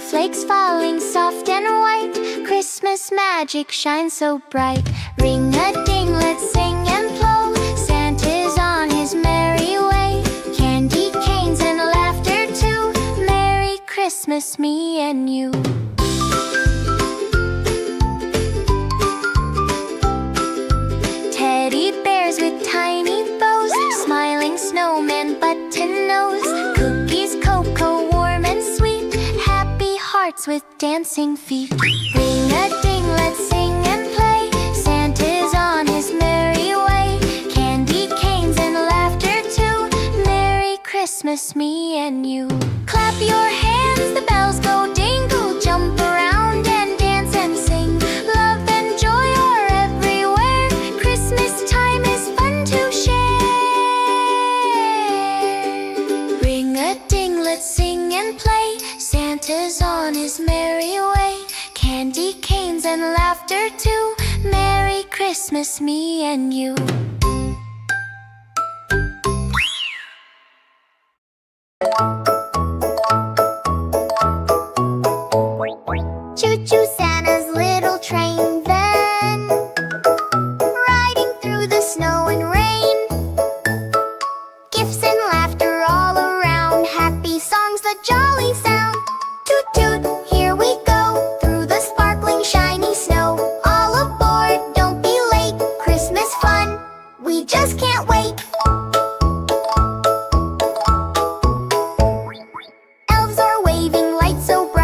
snowflakes falling soft and white. Christmas magic shines so bright. Ring-a-ding, let's sing and blow. Santa's on his merry way. Candy canes and laughter too. Merry Christmas, me and you. Teddy bears with tiny bows, smiling snowman button nose. Cookies, cocoa, warm and sweet. Happy hearts with dancing feet. Ring-a-ding, let's sing and play. Santa's on his merry way. Candy canes and laughter too. Merry Christmas, me and you. Clap your hands, the bells go dingle. Jump around and dance and sing. Love and joy are everywhere. Christmas time is fun to share. Ring-a-ding, let's sing and play. Santa's on his merry way. Candy canes and laughter too. Merry Christmas, me and you. Choo-choo Santa's little train then, riding through the snow and rain. Gifts and laughter all around. Happy songs, the jolly sound. Toot toot, here we go, through the sparkling shiny snow. All aboard, don't be late. Christmas fun, we just can't wait.